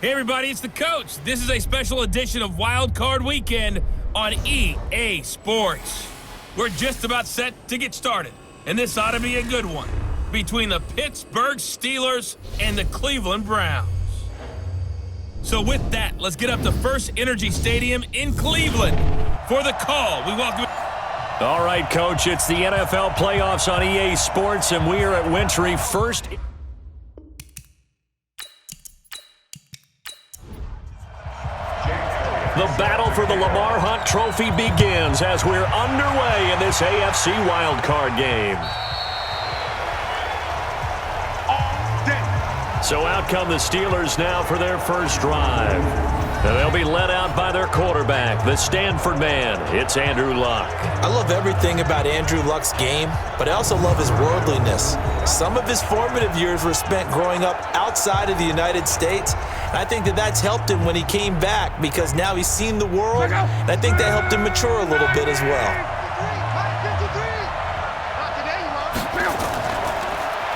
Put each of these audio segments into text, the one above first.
Hey everybody, it's the coach. This is a special edition of Wild Card Weekend on EA Sports. We're just about set to get started, and this ought to be a good one between the Pittsburgh Steelers and the Cleveland Browns. So with that, let's get up to First Energy Stadium in Cleveland for the call. We welcome... All right, Coach, it's the NFL playoffs on EA Sports, and we are at Wintry First. The battle for the Lamar Hunt Trophy begins as we're underway in this AFC wildcard game. So out come the Steelers now for their first drive. And they'll be led out by their quarterback, the Stanford man. It's Andrew Luck. I love everything about Andrew Luck's game, but I also love his worldliness. Some of his formative years were spent growing up outside of the United States. And I think that that's helped him when he came back because now he's seen the world. And I think that helped him mature a little bit as well.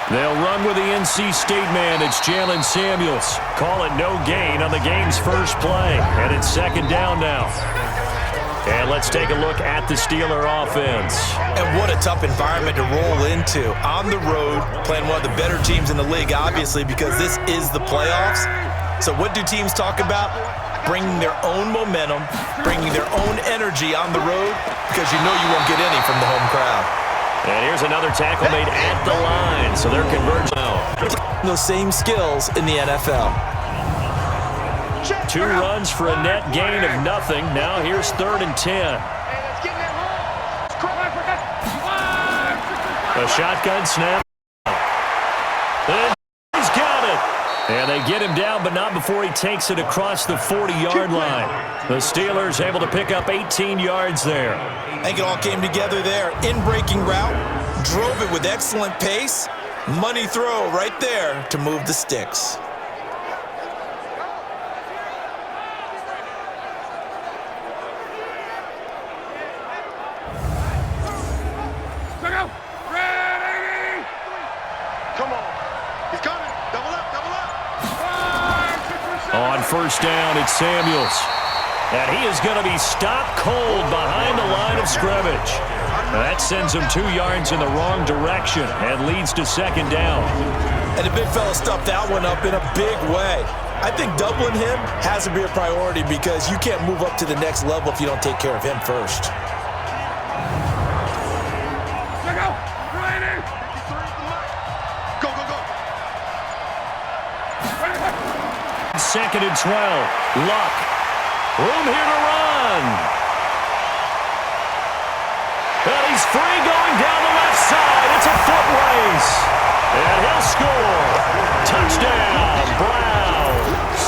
They'll run with the NC State man. It's Jalen Samuels. Call it no gain on the game's first play. And it's second down now. And let's take a look at the Steeler offense. And what a tough environment to roll into. On the road, playing one of the better teams in the league, obviously, because this is the playoffs. So what do teams talk about? Bringing their own momentum, bringing their own energy on the road, because you know you won't get any from the home crowd. And here's another tackle made at the line, so they're converging now. Those same skills in the NFL. 2 runs for a net gain of nothing. Now here's 3rd and 10. A shotgun snap. And he's got it. And they get him down, but not before he takes it across the 40-yard line. The Steelers able to pick up 18 yards there. I think it all came together there. In-breaking route, drove it with excellent pace. Money throw right there to move the sticks. On first down, it's Samuels. And he is going to be stopped cold behind the line of scrimmage. That sends him 2 yards in the wrong direction and leads to second down. And the big fella stuffed that one up in a big way. I think doubling him has to be a priority because you can't move up to the next level if you don't take care of him first. Second and 12. Luck. Room here to run. And he's free going down the left side. It's a foot race. And he'll score. Touchdown, Browns.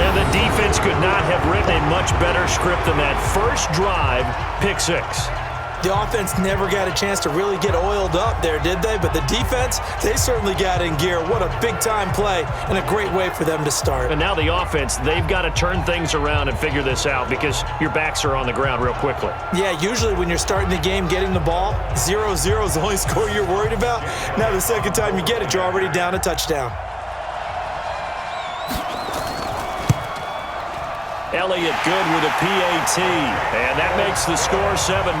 And the defense could not have written a much better script than that first drive, pick 6. The offense never got a chance to really get oiled up there, did they? But the defense, they certainly got in gear. What a big-time play and a great way for them to start. And now the offense, they've got to turn things around and figure this out because your backs are on the ground real quickly. Yeah, usually when you're starting the game getting the ball, 0-0 is the only score you're worried about. Now the second time you get it, you're already down a touchdown. Elliott good with a PAT, and that makes the score 7-0.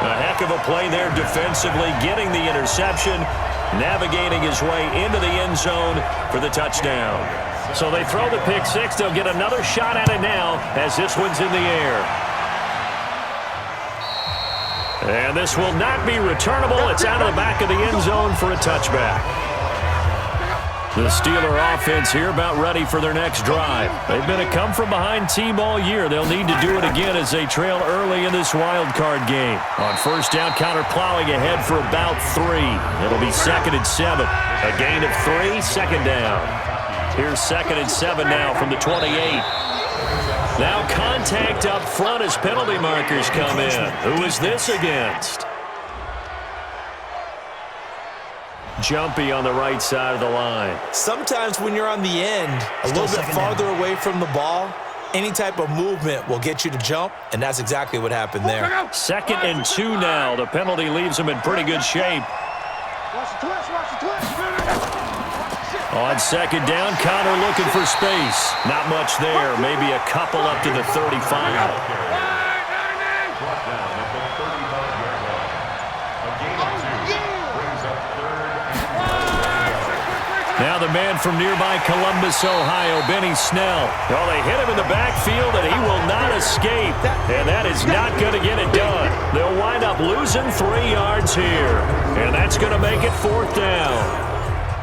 A heck of a play there defensively, getting the interception, navigating his way into the end zone for the touchdown. So they throw the pick 6. They'll get another shot at it now as this one's in the air. And this will not be returnable. It's out of the back of the end zone for a touchback. The Steeler offense here about ready for their next drive. They've been a come-from-behind team all year. They'll need to do it again as they trail early in this wild card game. On first down, counter plowing ahead for about 3. It'll be 2nd and 7. A gain of 3, second down. Here's 2nd and 7 now from the 28. Now contact up front as penalty markers come in. Who is this against? Jumpy on the right side of the line. Sometimes when you're on the end, a little bit farther away from the ball, any type of movement will get you to jump, and that's exactly what happened there. 2nd and 2 now. The penalty leaves him in pretty good shape. Watch the twist, watch the twist. On second down, Connor looking for space. Not much there. Maybe a couple up to the 35. Now the man from nearby Columbus, Ohio, Benny Snell. Well, they hit him in the backfield, and he will not escape. And that is not going to get it done. They'll wind up losing 3 yards here. And that's going to make it 4th down.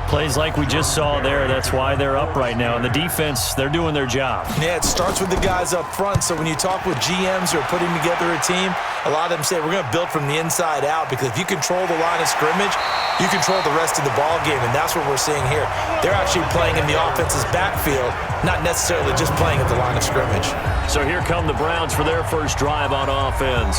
Plays like we just saw there. That's why they're up right now. And the defense, they're doing their job. Yeah, it starts with the guys up front. So when you talk with GMs who are putting together a team, a lot of them say we're going to build from the inside out, because if you control the line of scrimmage, you control the rest of the ball game, and that's what we're seeing here. They're actually playing in the offense's backfield, not necessarily just playing at the line of scrimmage. So here come the Browns for their first drive on offense.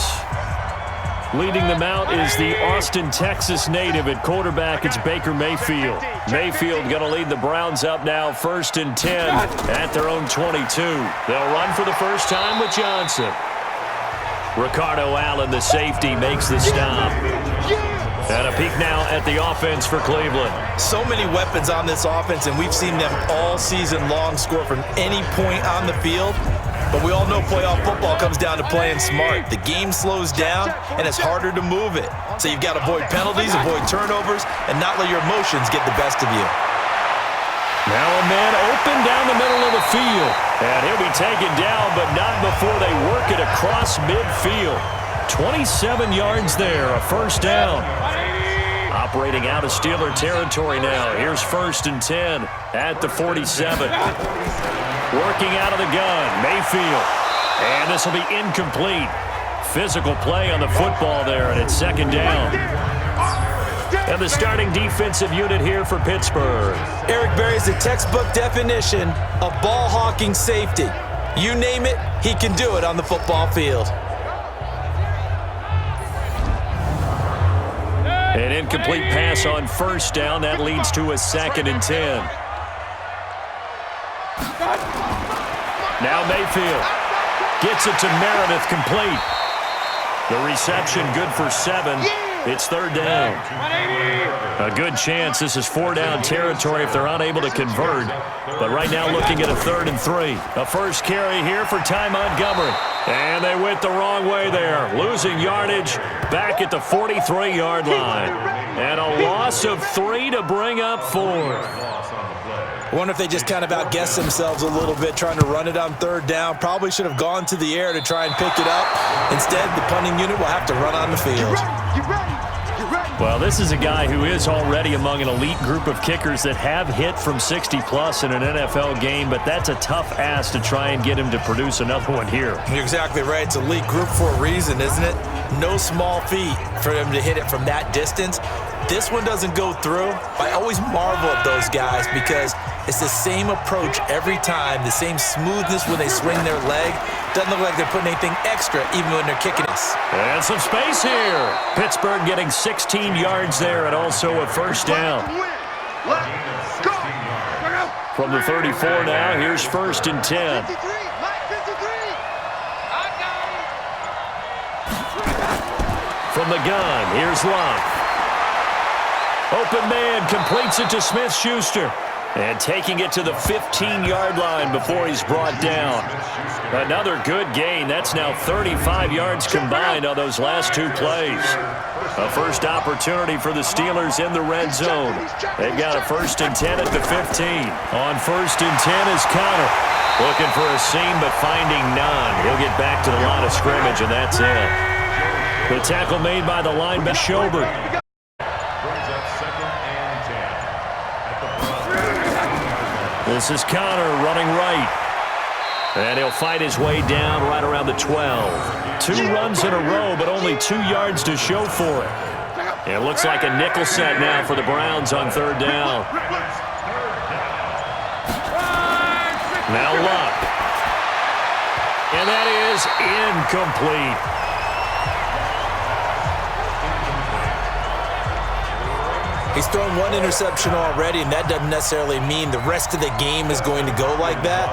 Leading them out is the Austin, Texas native. At quarterback, it's Baker Mayfield. Mayfield going to lead the Browns up now, 1st and 10 at their own 22. They'll run for the first time with Johnson. Ricardo Allen, the safety, makes the stop. And a peek now at the offense for Cleveland. So many weapons on this offense, and we've seen them all season long score from any point on the field. But we all know playoff football comes down to playing smart. The game slows down, and it's harder to move it. So you've got to avoid penalties, avoid turnovers, and not let your emotions get the best of you. Now a man open down the middle of the field. And he'll be taken down, but not before they work it across midfield. 27 yards there, a 1st down. Operating out of Steeler territory now. Here's 1st and 10 at the 47. Working out of the gun, Mayfield. And this will be incomplete. Physical play on the football there, and it's 2nd down. And the starting defensive unit here for Pittsburgh. Eric Berry is a textbook definition of ball-hawking safety. You name it, he can do it on the football field. An incomplete pass on 1st down. That leads to a 2nd and 10. Now Mayfield gets it to Meredith, complete. The reception good for 7. It's 3rd down. A good chance this is 4-down territory if they're unable to convert. But right now looking at a 3rd and 3. A first carry here for Ty Montgomery. And they went the wrong way there. Losing yardage back at the 43-yard line. And a loss of 3 to bring up 4. I wonder if they just kind of outguessed themselves a little bit trying to run it on 3rd down. Probably should have gone to the air to try and pick it up. Instead, the punting unit will have to run on the field. Well, this is a guy who is already among an elite group of kickers that have hit from 60-plus in an NFL game, but that's a tough ask to try and get him to produce another one here. You're exactly right. It's elite group for a reason, isn't it? No small feat for him to hit it from that distance. This one doesn't go through. I always marvel at those guys because it's the same approach every time, the same smoothness when they swing their leg. Doesn't look like they're putting anything extra even when they're kicking us. And some space here. Pittsburgh getting 16 yards there and also a 1st down. From the 34 now, here's 1st and 10. From the gun, here's Love. Open man completes it to Smith-Schuster. And taking it to the 15-yard line before he's brought down. Another good gain. That's now 35 yards combined on those last 2 plays. A first opportunity for the Steelers in the red zone. They've got a 1st and 10 at the 15. On 1st and 10 is Connor. Looking for a seam, but finding none. He'll get back to the line of scrimmage, and that's it. The tackle made by the linebacker, Schobert. This is Connor running right. And he'll fight his way down right around the 12. 2 runs in a row, but only 2 yards to show for it. It looks like a nickel set now for the Browns on 3rd down. Now Luck. And that is incomplete. He's thrown 1 interception already, and that doesn't necessarily mean the rest of the game is going to go like that.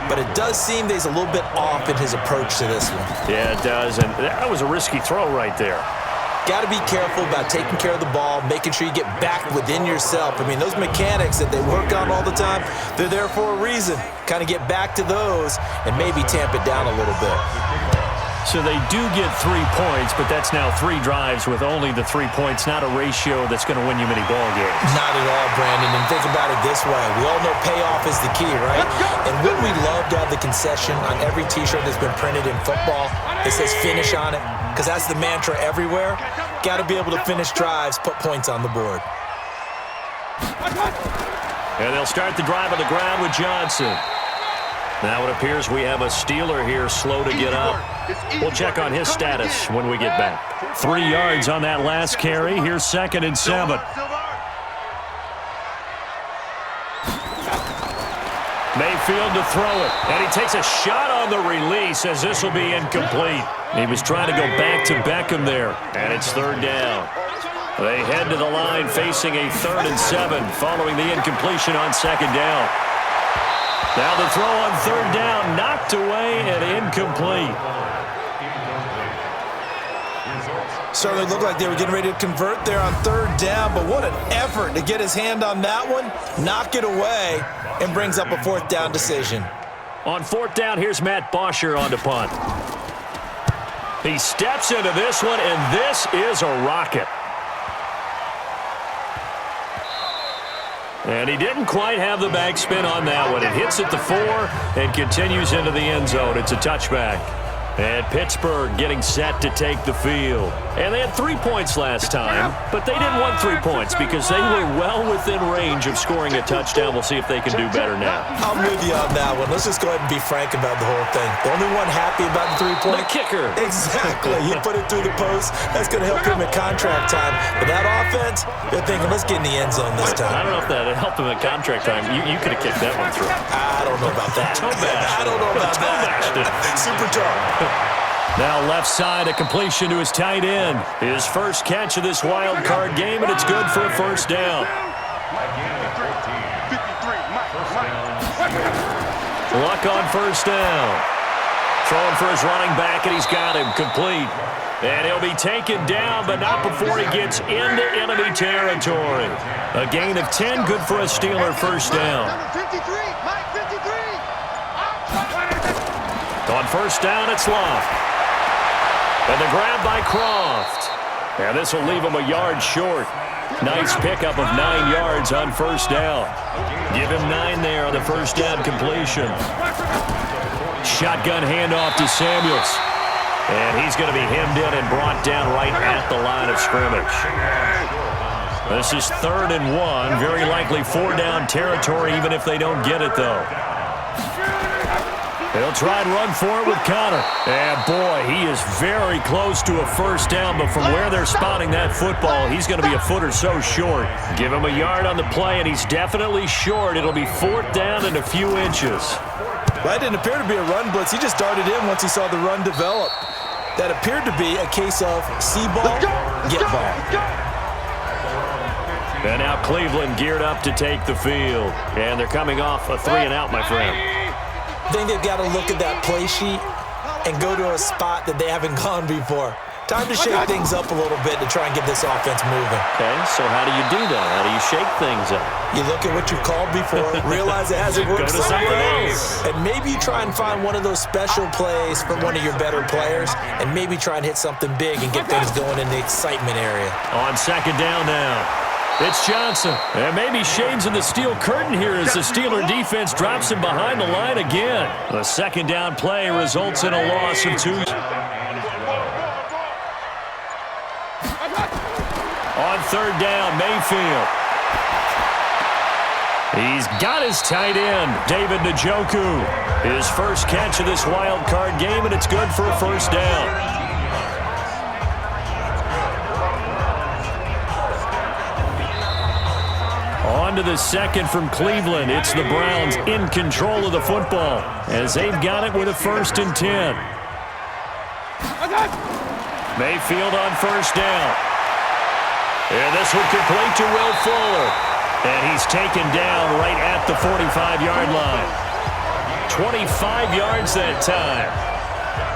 But it does seem that he's a little bit off in his approach to this one. Yeah, it does, and that was a risky throw right there. got to be careful about taking care of the ball, making sure you get back within yourself. I mean, those mechanics that they work on all the time, they're there for a reason. Kind of get back to those and maybe tamp it down a little bit. So they do get 3 points, but that's now 3 drives with only the 3 points, not a ratio that's going to win you many ball games. Not at all, Brandon. And think about it this way. We all know payoff is the key, right? And wouldn't we love to have the concession on every T-shirt that's been printed in football that says finish on it? Because that's the mantra everywhere. Got to be able to finish drives, put points on the board. And they'll start the drive on the ground with Johnson. Now it appears we have a Steeler here slow to get up. We'll check on his status when we get back. 3 yards on that last carry. Here's 2nd and 7. Mayfield to throw it. And he takes a shot on the release as this will be incomplete. He was trying to go back to Beckham there. And it's 3rd down. They head to the line facing a 3rd and 7 following the incompletion on 2nd down. Now the throw on 3rd down, knocked away and incomplete. Certainly looked like they were getting ready to convert there on 3rd down, but what an effort to get his hand on that one, knock it away, and brings up a 4th down decision. On 4th down, here's Matt Bosher on to punt. He steps into this one, and this is a rocket. And he didn't quite have the backspin on that one. It hits at the 4 and continues into the end zone. It's a touchback. And Pittsburgh getting set to take the field. And they had 3 points last time, but they didn't want 3 points because they were well within range of scoring a touchdown. We'll see if they can do better now. I'm with you on that one. Let's just go ahead and be frank about the whole thing. The only one happy about the 3-point? The kicker. Exactly. He put it through the post. That's going to help him at contract time. But that offense, they're thinking, let's get in the end zone this time. I don't know if that helped him at contract time. You could have kicked that one through. I don't know about that. I don't know about that. Super toe. Now left side, a completion to his tight end. His first catch of this wild card game, and it's good for a 1st down. Luck on 1st down. Throwing for his running back, and he's got him complete. And he'll be taken down, but not before he gets into enemy territory. A gain of 10, good for a Steeler 1st down. On 1st down, it's Love. And the grab by Croft. And this will leave him a yard short. Nice pickup of 9 yards on 1st down. Give him 9 there on the 1st down completion. Shotgun handoff to Samuels. And he's going to be hemmed in and brought down right at the line of scrimmage. This is 3rd and 1. Very likely 4 down territory even if they don't get it, though. They'll try and run for it with Connor. And, boy, he is very close to a 1st down, but from where they're spotting that football, he's going to be a foot or so short. Give him a yard on the play, and he's definitely short. It'll be 4th down and a few inches. That didn't appear to be a run blitz. He just darted in once he saw the run develop. That appeared to be a case of see ball, get ball. And now Cleveland geared up to take the field. And they're coming off a 3-and-out, my friend. I think they've got to look at that play sheet and go to a spot that they haven't gone before. Time to shake things up a little bit to try and get this offense moving. Okay, so how do you do that? How do you shake things up? You look at what you've called before, realize it hasn't worked Go to something else. and maybe try and find one of those special plays from one of your better players, and maybe try and hit something big and get things going in the excitement area. On 2nd down now. It's Johnson. And maybe shades in the steel curtain here as the Steeler defense drops him behind the line again. The 2nd down play results in a loss of 2. On 3rd down, Mayfield. He's got his tight end, David Njoku. His first catch of this wild card game, and it's good for a 1st down. On to the 2nd from Cleveland. It's the Browns in control of the football as they've got it with a 1st and 10. Mayfield on 1st down. And this will complete to Will Fuller. And he's taken down right at the 45-yard line. 25 yards that time.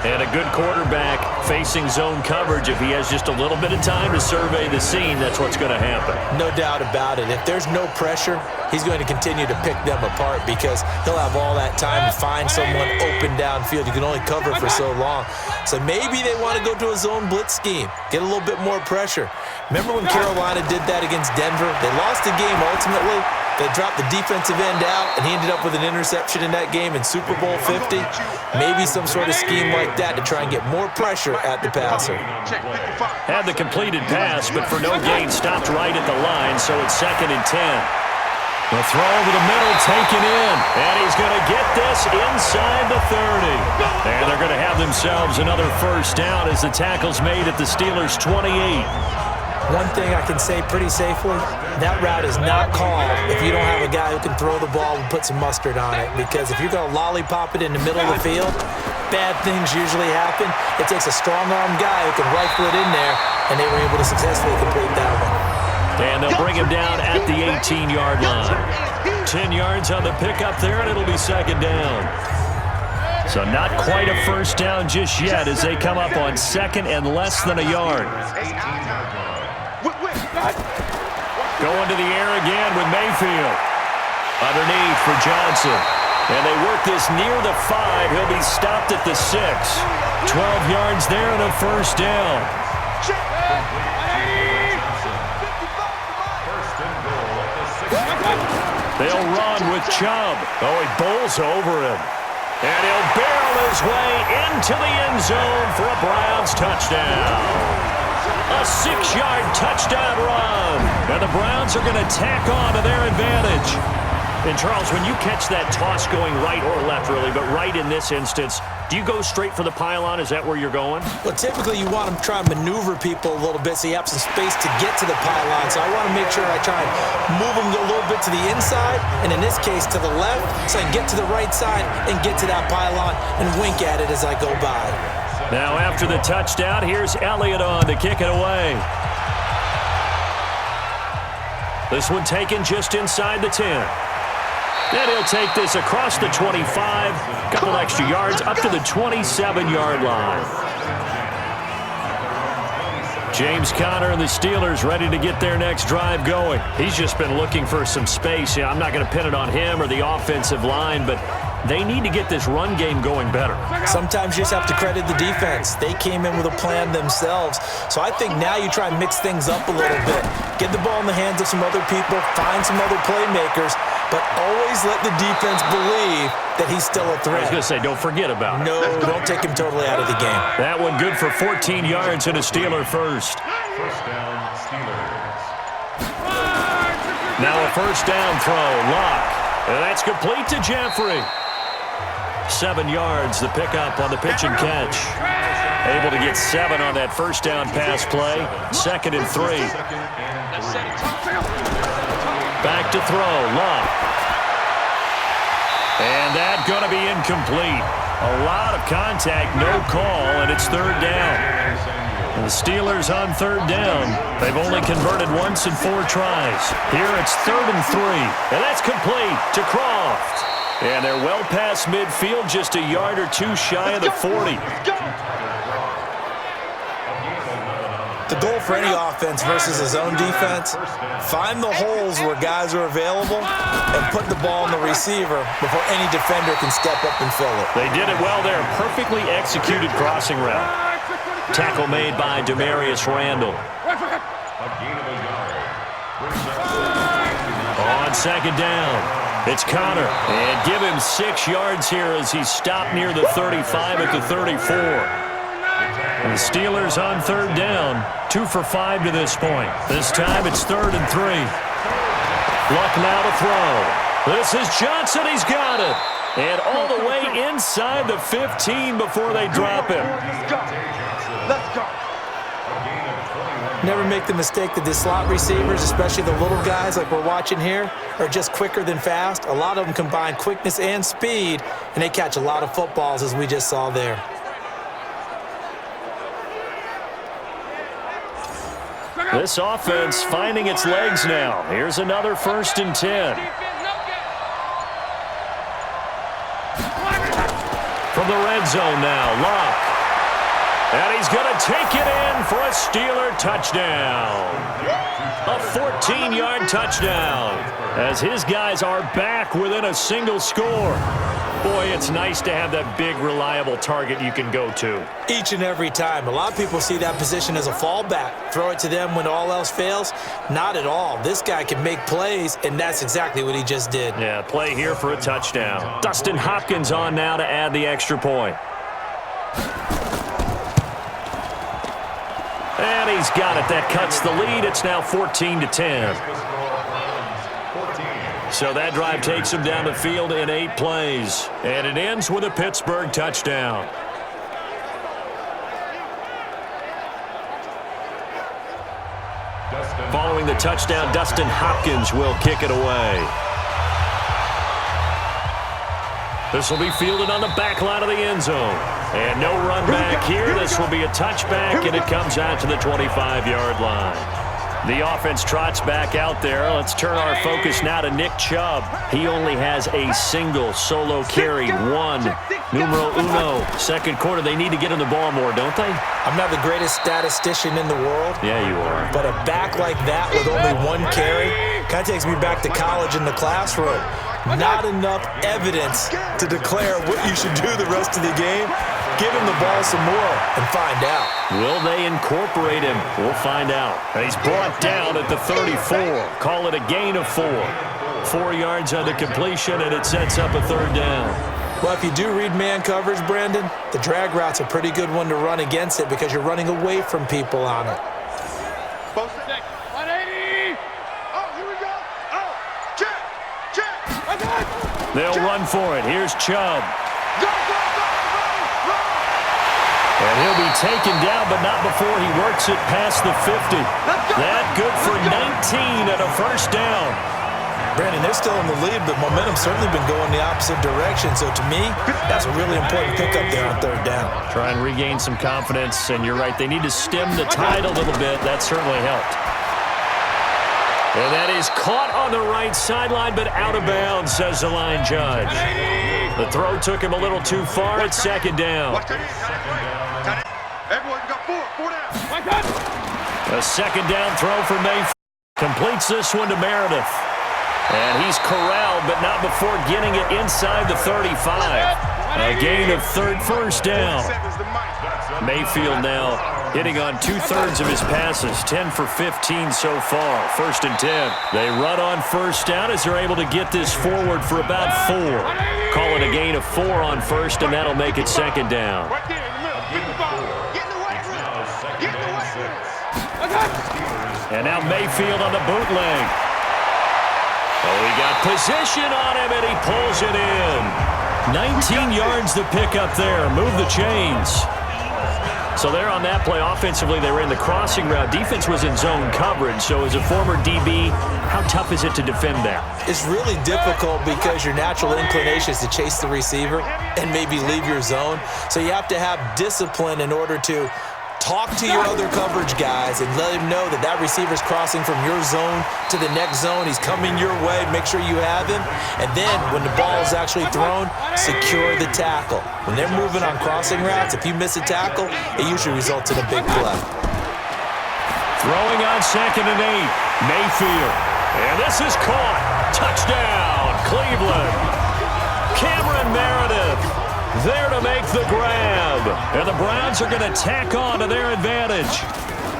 And a good quarterback facing zone coverage. If he has just a little bit of time to survey the scene, that's what's going to happen. No doubt about it. If there's no pressure, he's going to continue to pick them apart because he'll have all that time to find someone open downfield. You can only cover for so long. So maybe they want to go to a zone blitz scheme, get a little bit more pressure. Remember when Carolina did that against Denver? They lost the game ultimately. They dropped the defensive end out, and he ended up with an interception in that game in Super Bowl 50. Maybe some sort of scheme like that to try and get more pressure at the passer. Had the completed pass, but for no gain, stopped right at the line, so it's 2nd and 10. The throw over the middle, taken in, and he's going to get this inside the 30. And they're going to have themselves another first down as the tackle's made at the Steelers' 28. One thing I can say pretty safely, that route is not called if you don't have a guy who can throw the ball and put some mustard on it. Because if you're going to lollipop it in the middle of the field, bad things usually happen. It takes a strong-armed guy who can rifle it in there, and they were able to successfully complete that one. And they'll bring him down at the 18-yard line. 10 yards on the pickup there, and it'll be 2nd down. So not quite a first down just yet as they come up on 2nd and less than a yard. Going to the air again with Mayfield. Underneath for Johnson. And they work this near the 5. He'll be stopped at the 6. 12 yards there and a first down. They'll run with Chubb. Oh, he bowls over him. And he'll barrel his way into the end zone for a Browns touchdown. A 6-yard touchdown run. And the Browns are going to tack on to their advantage. And, Charles, when you catch that toss going right or left, really, but right in this instance, do you go straight for the pylon? Is that where you're going? Well, typically you want to try and maneuver people a little bit so you have some space to get to the pylon. So I want to make sure I try and move them a little bit to the inside, and in this case to the left, so I can get to the right side and get to that pylon and wink at it as I go by. Now after the touchdown, here's Elliott on to kick it away. This one taken just inside the 10. And he'll take this across the 25, couple extra yards up to the 27-yard line. James Conner and the Steelers ready to get their next drive going. He's just been looking for some space. Yeah, I'm not going to pin it on him or the offensive line, but they need to get this run game going better. Sometimes you just have to credit the defense. They came in with a plan themselves. So I think now you try and mix things up a little bit. Get the ball in the hands of some other people, find some other playmakers, but always let the defense believe that he's still a threat. I was going to say, don't forget about it. No, don't take him totally out of the game. That one good for 14 yards and a Steeler first. First down, Steelers. Now a first down throw, Locke. And that's complete to Jeffrey. 7 yards, the pickup on the pitch and catch. Able to get 7 on that first down pass play. 2nd and 3. Back to throw, Locke. And that's going to be incomplete. A lot of contact, no call, and it's 3rd down. And the Steelers on 3rd down. They've only converted once in 4 tries. Here it's 3rd and 3, and that's complete to Croft. And they're well past midfield, just a yard or 2 shy of the 40. The goal for any offense versus his own defense, find the holes where guys are available and put the ball in the receiver before any defender can step up and fill it. They did it well there. Perfectly executed crossing route. Tackle made by Demarius Randall. On 2nd down, it's Conner. And give him 6 yards here as he's stopped near the 35 at the 34. And the Steelers on 3rd down, 2 for 5 to this point. This time it's 3rd and 3. Luck now to throw. This is Johnson. He's got it. And all the way inside the 15 before they drop him. Let's go. Never make the mistake that the slot receivers, especially the little guys like we're watching here, are just quicker than fast. A lot of them combine quickness and speed, and they catch a lot of footballs, as we just saw there. This offense finding its legs now. Here's another 1st and 10. From from the red zone now. Luck. And he's going to take it in for a Steeler touchdown. A 14-yard touchdown as his guys are back within a single score. Boy, it's nice to have that big, reliable target you can go to. Each and every time. A lot of people see that position as a fallback. Throw it to them when all else fails. Not at all. This guy can make plays, and that's exactly what he just did. Yeah, play here for a touchdown. Dustin Hopkins on now to add the extra point. And he's got it. That cuts the lead. It's now 14-10. So that drive takes him down the field in 8 plays. And it ends with a Pittsburgh touchdown. Following the touchdown, Dustin Hopkins will kick it away. This will be fielded on the back line of the end zone. And no run back here. This will be a touchback, and it comes out to the 25-yard line. The offense trots back out there. Let's turn our focus now to Nick Chubb. He only has a single solo carry, one. Numero uno. Second quarter, they need to get him the ball more, don't they? I'm not the greatest statistician in the world. Yeah, you are. But a back like that with only one carry kind of takes me back to college in the classroom. Not enough evidence to declare what you should do the rest of the game. Give him the ball some more and find out. Will they incorporate him? We'll find out. He's brought down at the 34. Call it a gain of 4. 4 yards on the completion, and it sets up a third down. Well, if you do read man coverage, Brandon, the drag route's a pretty good one to run against it because you're running away from people on it. 180. Oh, here we go. Oh, check. They'll run for it. Here's Chubb. And he'll be taken down, but not before he works it past the 50. That good for 19 and a first down. Brandon, they're still in the lead, but momentum's certainly been going the opposite direction. So to me, that's a really important pickup there on third down. Try and regain some confidence, and you're right. They need to stem the tide a little bit. That certainly helped. And that is caught on the right sideline, but out of bounds, says the line judge. The throw took him a little too far. It's second down. Everyone got 4 down. A second down throw for Mayfield. Completes this one to Meredith. And he's corralled, but not before getting it inside the 35. A gain of first down. Mayfield now hitting on 2/3 of his passes, 10 for 15 so far. 1st and 10. They run on first down as they're able to get this forward for about 4. Call it a gain of 4 on first, and that'll make it second down. Right there in the middle. Get the ball. Get in the weight room. Get in the weight room. And now Mayfield on the bootleg. Oh, he got position on him, and he pulls it in. 19 yards to pick up there. Move the chains. So there on that play, offensively, they were in the crossing route. Defense was in zone coverage. So as a former DB, how tough is it to defend that? It's really difficult because your natural inclination is to chase the receiver and maybe leave your zone. So you have to have discipline in order to talk to your other coverage guys and let him know that that receiver's crossing from your zone to the next zone. He's coming your way. Make sure you have him. And then when the ball is actually thrown, secure the tackle. When they're moving on crossing routes, if you miss a tackle, it usually results in a big play. Throwing on 2nd and 8. Mayfield. And this is caught. Touchdown, Cleveland. Cameron Meredith there to make the grab. And the Browns are going to tack on to their advantage.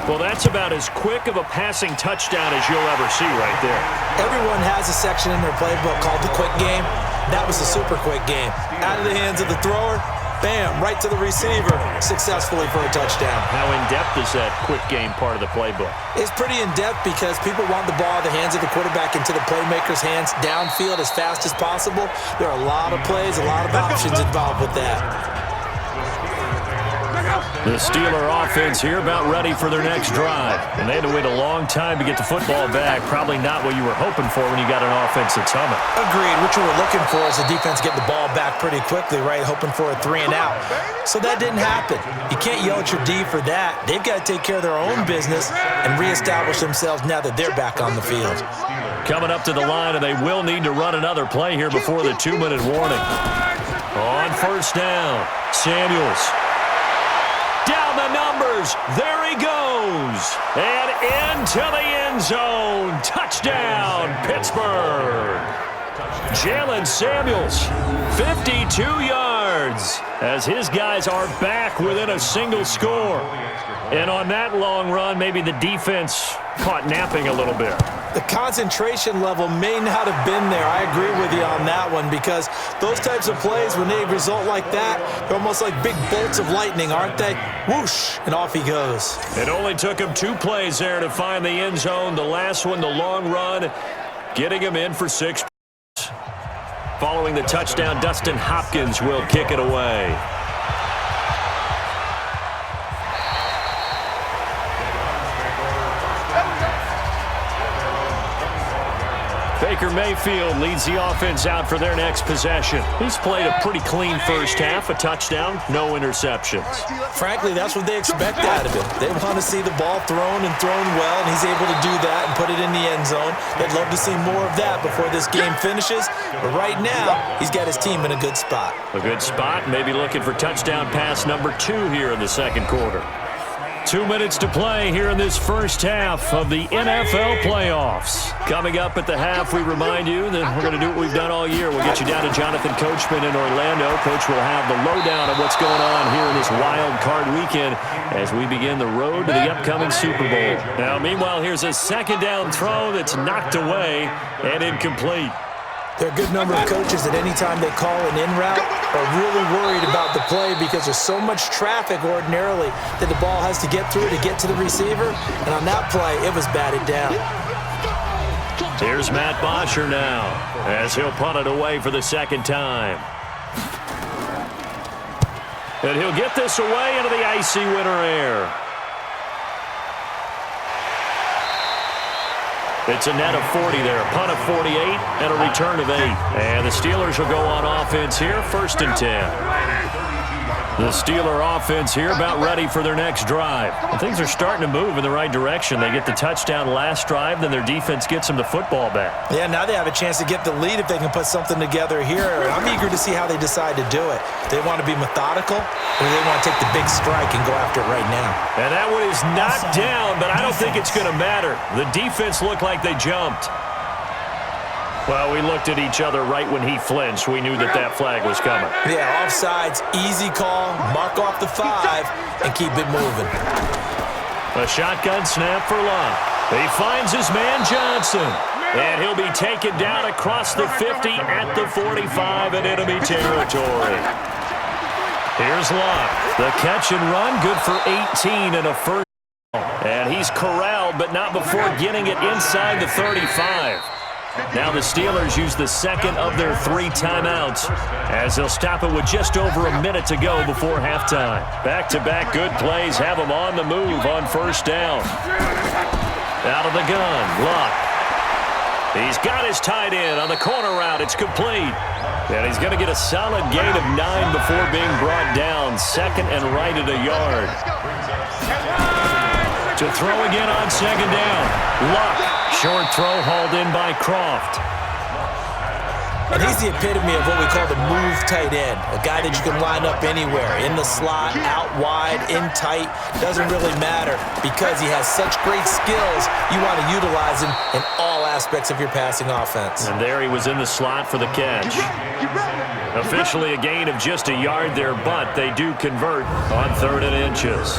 Well, that's about as quick of a passing touchdown as you'll ever see right there. Everyone has a section in their playbook called the quick game. That was the super quick game. Out of the hands of the thrower, bam, right to the receiver, successfully for a touchdown. How in-depth is that quick game part of the playbook? It's pretty in-depth because people want the ball out of the hands of the quarterback into the playmaker's hands downfield as fast as possible. There are a lot of plays, a lot of options involved with that. The Steeler offense here about ready for their next drive. And they had to wait a long time to get the football back. Probably not what you were hoping for when you got an offense that's humming. Agreed. What you were looking for is the defense getting the ball back pretty quickly, right? Hoping for a 3 and out. So that didn't happen. You can't yell at your D for that. They've got to take care of their own business and reestablish themselves now that they're back on the field. Coming up to the line, and they will need to run another play here before the 2-minute warning. On first down, Samuels. Down the numbers. There he goes. And into the end zone. Touchdown, Pittsburgh. Jalen Samuels, 52 yards, as his guys are back within a single score. And on that long run, maybe the defense caught napping a little bit. The concentration level may not have been there. I agree with you on that one, because those types of plays, when they result like that, they're almost like big bolts of lightning, aren't they? Whoosh, and off he goes. It only took him 2 plays there to find the end zone. The last one, the long run, getting him in for 6. Following the touchdown, Dustin Hopkins will kick it away. Baker Mayfield leads the offense out for their next possession. He's played a pretty clean first half, a touchdown, no interceptions. Frankly, that's what they expect out of him. They want to see the ball thrown and thrown well, and he's able to do that and put it in the end zone. They'd love to see more of that before this game finishes, but right now, he's got his team in a good spot. A good spot, maybe looking for touchdown pass number 2 here in the second quarter. 2 minutes to play here in this first half of the NFL playoffs. Coming up at the half, we remind you that we're going to do what we've done all year. We'll get you down to Jonathan Coachman in Orlando. Coach will have the lowdown of what's going on here in this wild card weekend as we begin the road to the upcoming Super Bowl. Now, meanwhile, here's a second down throw that's knocked away and incomplete. There are a good number of coaches that any time they call an in route are really worried about the play because there's so much traffic ordinarily that the ball has to get through to get to the receiver. And on that play, it was batted down. Here's Matt Bosher now as he'll punt it away for the second time. And he'll get this away into the icy winter air. It's a net of 40 there, a punt of 48, and a return of 8. And the Steelers will go on offense here, 1st and 10. The Steeler offense here about ready for their next drive. And things are starting to move in the right direction. They get the touchdown last drive, then their defense gets them the football back. Yeah, now they have a chance to get the lead if they can put something together here. I'm eager to see how they decide to do it. They want to be methodical, or they want to take the big strike and go after it right now. And that one is knocked down, but I don't think it's going to matter. The defense looked like they jumped. Well, we looked at each other right when he flinched. We knew that that flag was coming. Yeah, offsides, easy call, mark off the 5, and keep it moving. A shotgun snap for Locke. He finds his man Johnson, and he'll be taken down across the 50 at the 45 in enemy territory. Here's Locke. The catch and run, good for 18 and a first down. And he's corralled, but not before getting it inside the 35. Now the Steelers use the second of their 3 timeouts as they'll stop it with just over a minute to go before halftime. Back-to-back good plays have them on the move on first down. Out of the gun, Locke. He's got his tight end on the corner route. It's complete. And he's going to get a solid gain of 9 before being brought down. Second and right at a yard. To throw again on second down. Locke. Short throw hauled in by Croft. And he's the epitome of what we call the move tight end. A guy that you can line up anywhere. In the slot, out wide, in tight. Doesn't really matter because he has such great skills. You want to utilize him in all aspects of your passing offense. And there he was in the slot for the catch. Officially a gain of just a yard there, but they do convert on 3rd and inches.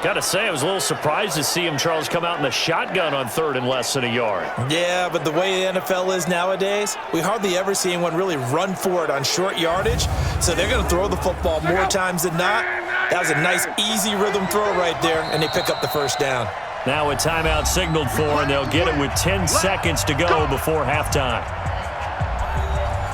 Got to say, I was a little surprised to see him, Charles, come out in the shotgun on 3rd and less than a yard. Yeah, but the way the NFL is nowadays, we hardly ever see anyone really run for it on short yardage, so they're going to throw the football more times than not. That was a nice, easy rhythm throw right there, and they pick up the first down. Now a timeout signaled for, and they'll get it with 10 seconds to go before halftime.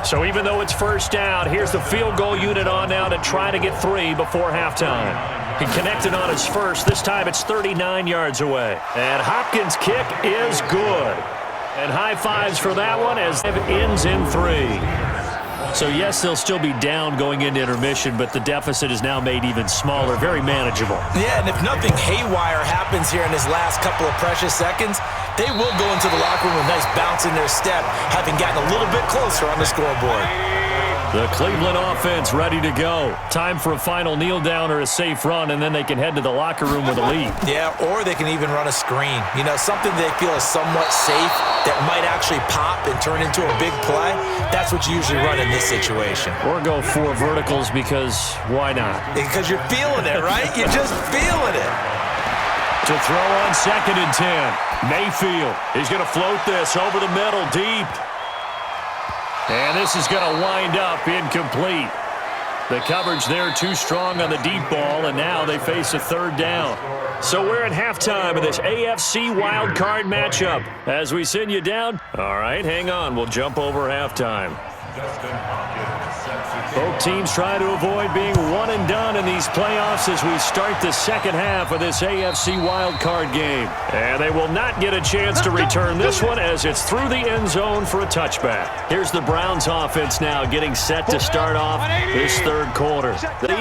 So even though it's first down, here's the field goal unit on now to try to get 3 before halftime. He connected on his first. This time it's 39 yards away. And Hopkins' kick is good. And high fives for that one as it ends in 3. So, yes, they'll still be down going into intermission, but the deficit is now made even smaller, very manageable. Yeah, and if nothing haywire happens here in his last couple of precious seconds, they will go into the locker room with a nice bounce in their step, having gotten a little bit closer on the scoreboard. The Cleveland offense ready to go. Time for a final kneel down or a safe run, and then they can head to the locker room with a lead. Yeah, or they can even run a screen. You know, something they feel is somewhat safe that might actually pop and turn into a big play. That's what you usually run in this situation. Or go 4 verticals because why not? Because you're feeling it, right? You're just feeling it. To throw on 2nd and 10. Mayfield. He's going to float this over the middle deep. And this is going to wind up incomplete. The coverage there too strong on the deep ball, and now they face a 3rd down. So we're at halftime of this AFC wild card matchup. As we send you down, all right, hang on. We'll jump over halftime. Both teams try to avoid being one and done in these playoffs as we start the second half of this AFC wild card game. And they will not get a chance to return this one as it's through the end zone for a touchback. Here's the Browns offense now getting set to start off this 3rd quarter.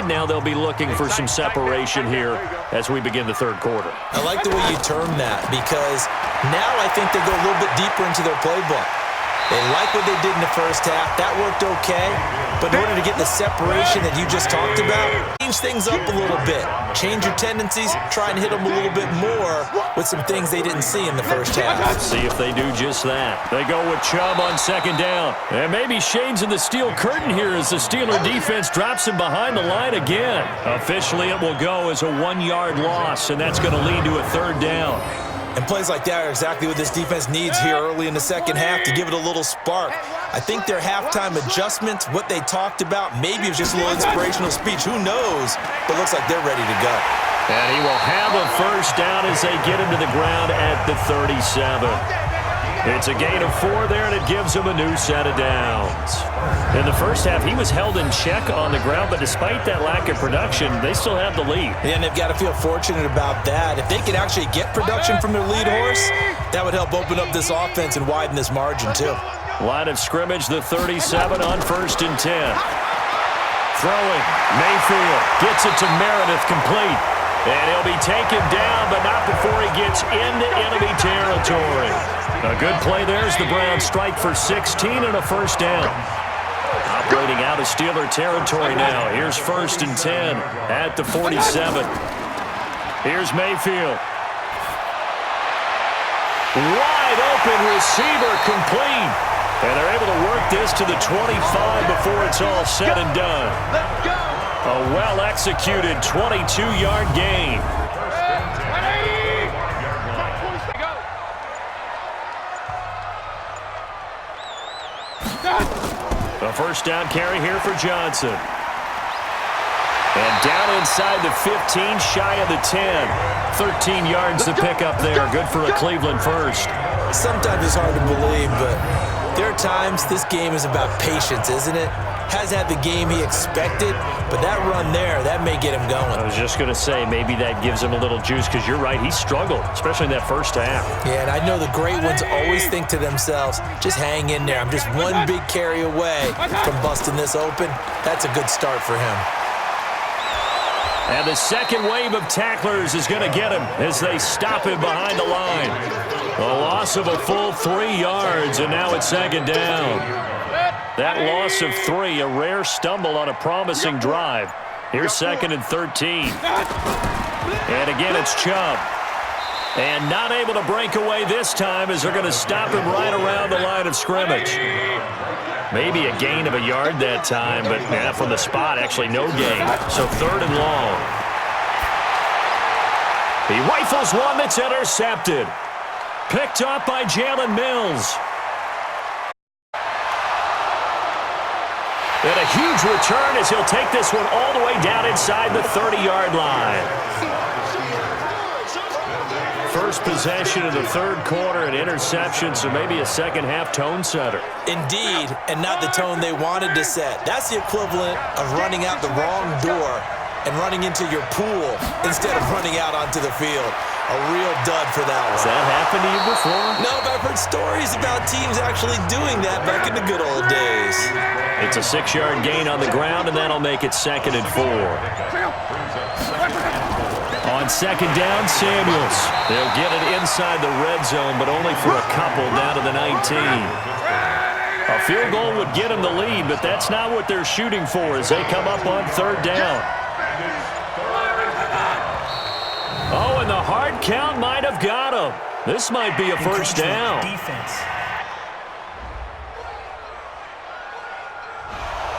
Now they'll be looking for some separation here as we begin the 3rd quarter. I like the way you term that because now I think they go a little bit deeper into their playbook. They like what they did in the first half. That worked okay. But in order to get the separation that you just talked about, change things up a little bit. Change your tendencies. Try and hit them a little bit more with some things they didn't see in the first half. Let's see if they do just that. They go with Chubb on 2nd down. And maybe Shane's in the steel curtain here as the Steeler defense drops him behind the line again. Officially, it will go as a 1-yard loss, and that's going to lead to a 3rd down. And plays like that are exactly what this defense needs here early in the second half to give it a little spark. I think their halftime adjustments, what they talked about, maybe it was just a little inspirational speech. Who knows? But it looks like they're ready to go. And he will have a 1st down as they get him to the ground at the 37. It's a gain of 4 there, and it gives him a new set of downs. In the first half, he was held in check on the ground, but despite that lack of production, they still have the lead. And they've got to feel fortunate about that. If they could actually get production from their lead horse, that would help open up this offense and widen this margin, too. Line of scrimmage, the 37 on 1st and 10. Throwing, Mayfield gets it to Meredith, complete. And he'll be taken down, but not before he gets into enemy territory. A good play there as the Browns strike for 16 and a 1st down. Operating out of Steeler territory now. Here's 1st and 10 at the 47. Here's Mayfield. Wide open receiver, complete. And they're able to work this to the 25 before it's all said and done. A well-executed 22-yard gain. A 1st down carry here for Johnson. And down inside the 15, shy of the 10. 13 yards to pick up there. Good for a Cleveland 1st. Sometimes it's hard to believe, but there are times this game is about patience, isn't it? Has had the game he expected, but that run there, that may get him going. I was just going to say, maybe that gives him a little juice because you're right, he struggled, especially in that first half. Yeah, and I know the great ones always think to themselves, just hang in there. I'm just one big carry away from busting this open. That's a good start for him. And the second wave of tacklers is going to get him as they stop him behind the line. A loss of a full 3 yards, and now it's 2nd down. That loss of 3, a rare stumble on a promising drive. Here's 2nd and 13. And again, it's Chubb. And not able to break away this time as they're going to stop him right around the line of scrimmage. Maybe a gain of a yard that time, but from the spot, actually no gain. So 3rd and long. He rifles one that's intercepted. Picked up by Jalen Mills. And a huge return as he'll take this one all the way down inside the 30-yard line. First possession of the 3rd quarter, an interception, so maybe a second-half tone setter. Indeed, and not the tone they wanted to set. That's the equivalent of running out the wrong door and running into your pool instead of running out onto the field. A real dud for that one. Has that happened to you before? No, but I've heard stories about teams actually doing that back in the good old days. It's a 6-yard gain on the ground, and that'll make it 2nd and 4. On 2nd down, Samuels. They'll get it inside the red zone, but only for a couple down to the 19. A field goal would get them the lead, but that's not what they're shooting for as they come up on third down. Oh, and the hard count might have got him. This might be a first down. Defense.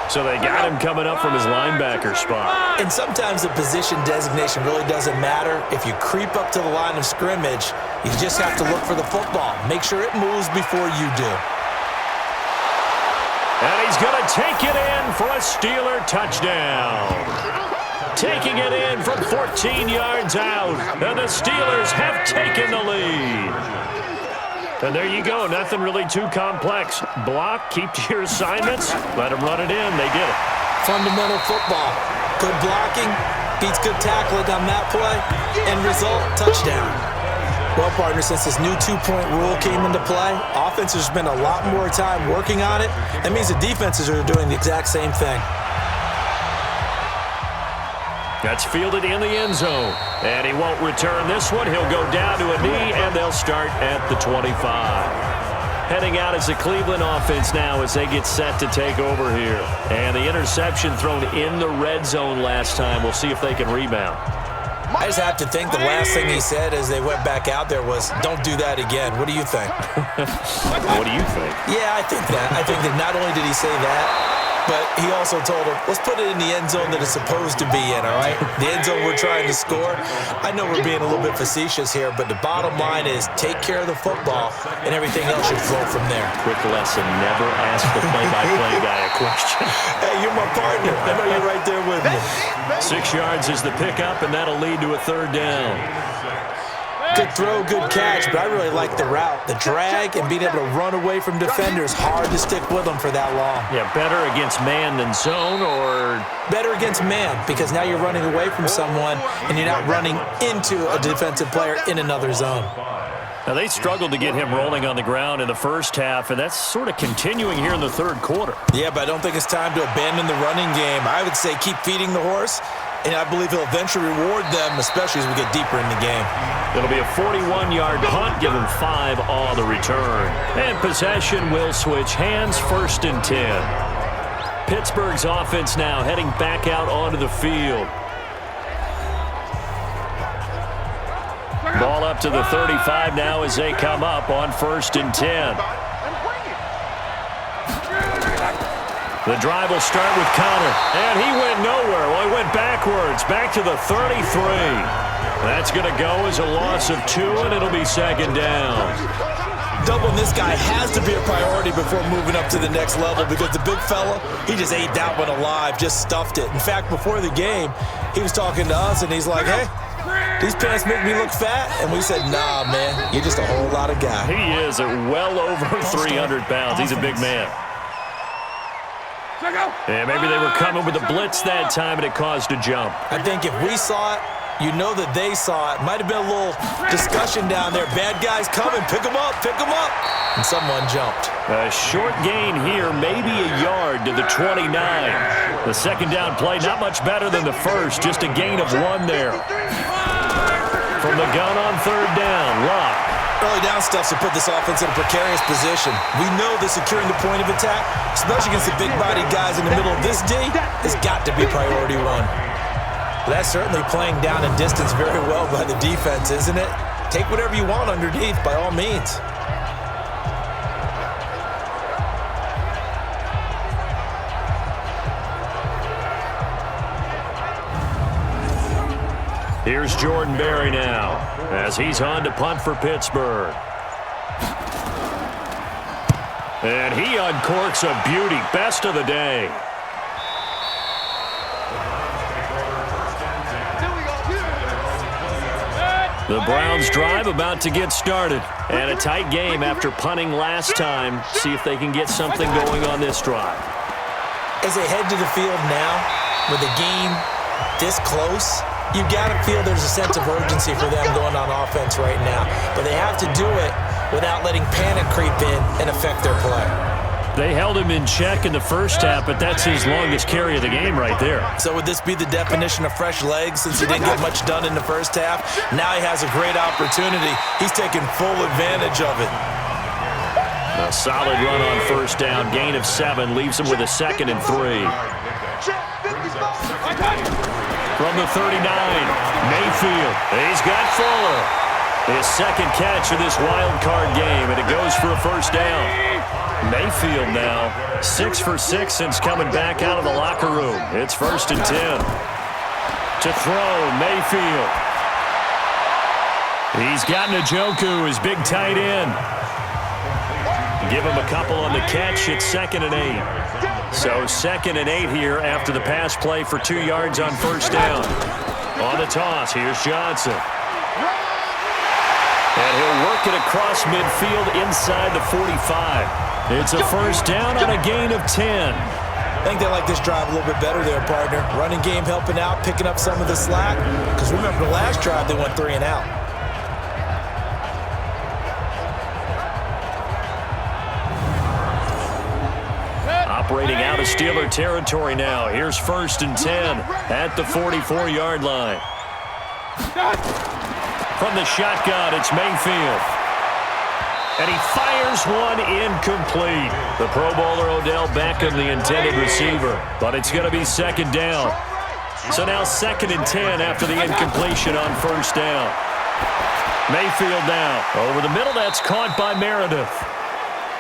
So they got him coming up from his linebacker spot. And sometimes the position designation really doesn't matter. If you creep up to the line of scrimmage, you just have to look for the football. Make sure it moves before you do. And he's going to take it in for a Steeler touchdown. Taking it in from 14 yards out. And the Steelers have taken the lead. And there you go. Nothing really too complex. Block, keep to your assignments, let them run it in. They did it. Fundamental football. Good blocking beats good tackling on that play. End result, touchdown. Well, partner, since this new two-point rule came into play, offenses spend a lot more time working on it. That means the defenses are doing the exact same thing. That's fielded in the end zone. And he won't return this one. He'll go down to a knee, and they'll start at the 25. Heading out is the Cleveland offense now as they get set to take over here. And the interception thrown in the red zone last time. We'll see if they can rebound. I just have to think the last thing he said as they went back out there was, don't do that again. What do you think? What do you think? Yeah, I think that. I think that not only did he say that, but he also told him, let's put it in the end zone that it's supposed to be in, all right? The end zone we're trying to score. I know we're being a little bit facetious here, but the bottom line is take care of the football, and everything else should flow from there. Quick lesson, never ask the play-by-play guy a question. Hey, you're my partner. I know you're right there with me. 6 yards is the pickup, and that'll lead to a third down. Good throw, good catch, but I really like the route. The drag and being able to run away from defenders, hard to stick with them for that long. Yeah, better against man than zone, or? Better against man, because now you're running away from someone and you're not running into a defensive player in another zone. Now, they struggled to get him rolling on the ground in the first half, and that's sort of continuing here in the third quarter. Yeah, but I don't think it's time to abandon the running game. I would say keep feeding the horse, and I believe he'll eventually reward them, especially as we get deeper in the game. It'll be a 41-yard punt, give him 5 on the return. And possession will switch hands, 1st and 10. Pittsburgh's offense now heading back out onto the field. Ball up to the 35 now as they come up on 1st and 10. The drive will start with Connor, and he went nowhere. Well, he went backwards, back to the 33. That's going to go as a loss of 2, and it'll be 2nd down. Doubling this guy has to be a priority before moving up to the next level, because the big fella, he just ate that one alive, just stuffed it. In fact, before the game, he was talking to us, and he's like, hey, these pants make me look fat. And we said, nah, man, you're just a whole lot of guy. He is at well over 300 pounds. He's a big man. And maybe they were coming with a blitz that time, and it caused a jump. I think if we saw it, you know that they saw it. Might have been a little discussion down there. Bad guys coming. Pick them up. Pick them up. And someone jumped. A short gain here, maybe a yard to the 29. The 2nd down play, not much better than the first. Just a gain of 1 there. From the gun on 3rd down, Locke. Early down stuff to put this offense in a precarious position. We know that securing the point of attack, especially against the big-bodied guys in the middle of this D, has got to be priority 1. That's certainly playing down and distance very well by the defense, isn't it? Take whatever you want underneath, by all means. Here's Jordan Berry now as he's on to punt for Pittsburgh. And he uncorks a beauty. Best of the day. The Browns drive about to get started. And a tight game after punting last time. See if they can get something going on this drive. As they head to the field now, with the game this close, you got to feel there's a sense of urgency for them going on offense right now. But they have to do it without letting panic creep in and affect their play. They held him in check in the first half, but that's his longest carry of the game right there. So would this be the definition of fresh legs since he didn't get much done in the first half? Now he has a great opportunity. He's taking full advantage of it. A solid run on first down. Gain of 7 leaves him with a 2nd and 3. From the 39, Mayfield. He's got Fuller. His 2nd catch of this wild card game, and it goes for a first down. Mayfield now 6 for 6 since coming back out of the locker room. It's 1st and 10. To throw, Mayfield. He's got Njoku, his big tight end. Give him a couple on the catch. It's 2nd and 8. So 2nd and 8 here after the pass play for 2 yards on first down. On the toss, here's Johnson. And he'll work it across midfield inside the 45. It's a first down on a gain of 10. I think they like this drive a little bit better there, partner. Running game helping out, picking up some of the slack. Because remember, the last drive they went 3 and out. Operating out of Steeler territory now. Here's 1st and 10 at the 44-yard line. From the shotgun, it's Mayfield. And he fires one incomplete. The Pro Bowler Odell Beckham, the intended receiver. But it's going to be 2nd down. So now 2nd and 10 after the incompletion on first down. Mayfield now. Over the middle, that's caught by Meredith.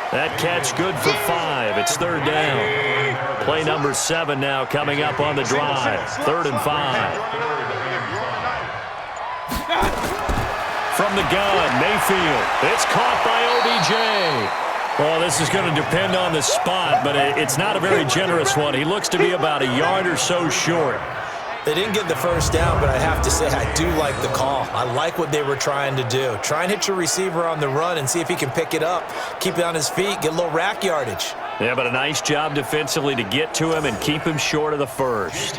That catch good for 5. It's 3rd down. Play number 7 now coming up on the drive. 3rd and 5. From the gun, Mayfield. It's caught by OBJ. Well, this is going to depend on the spot, but it's not a very generous one. He looks to be about a yard or so short. They didn't get the first down, but I have to say I do like the call. I like what they were trying to do. Try and hit your receiver on the run and see if he can pick it up, keep it on his feet, get a little rack yardage. Yeah, but a nice job defensively to get to him and keep him short of the first.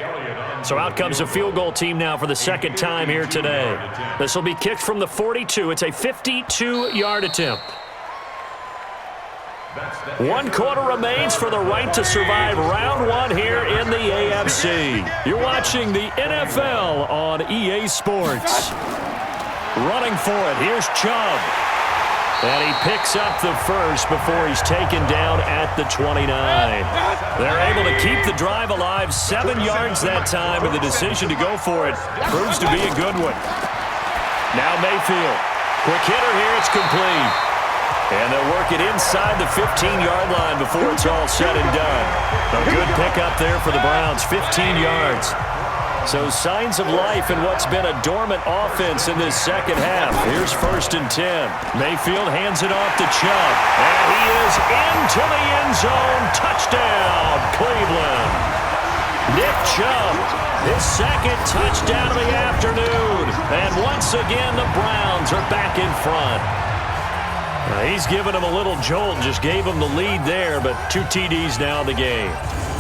So out comes the field goal team now for the 2nd time here today. This will be kicked from the 42. It's a 52-yard attempt. 1 quarter remains for the right to survive round 1 here in the AFC. You're watching the NFL on EA Sports. Running for it, here's Chubb. And he picks up the first before he's taken down at the 29. They're able to keep the drive alive, 7 yards that time, but the decision to go for it proves to be a good one. Now Mayfield. Quick hitter here, it's complete. And they'll work it inside the 15-yard line before it's all said and done. A good pickup there for the Browns, 15 yards. So signs of life in what's been a dormant offense in this second half. Here's 1st and 10. Mayfield hands it off to Chubb. And he is into the end zone. Touchdown, Cleveland. Nick Chubb, his 2nd touchdown of the afternoon. And once again, the Browns are back in front. He's given him a little jolt, just gave him the lead there, but 2 TDs now in the game.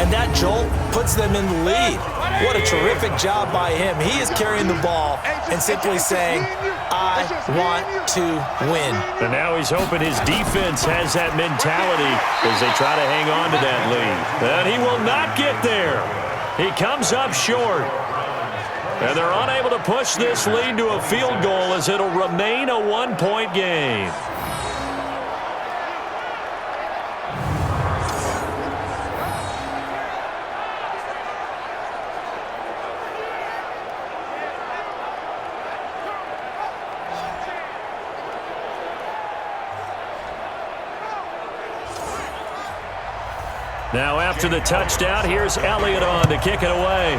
And that jolt puts them in the lead. What a terrific job by him. He is carrying the ball and simply saying, I want to win. And now he's hoping his defense has that mentality as they try to hang on to that lead. And he will not get there. He comes up short. And they're unable to push this lead to a field goal as it'll remain a 1-point game. Now after the touchdown, here's Elliott on to kick it away.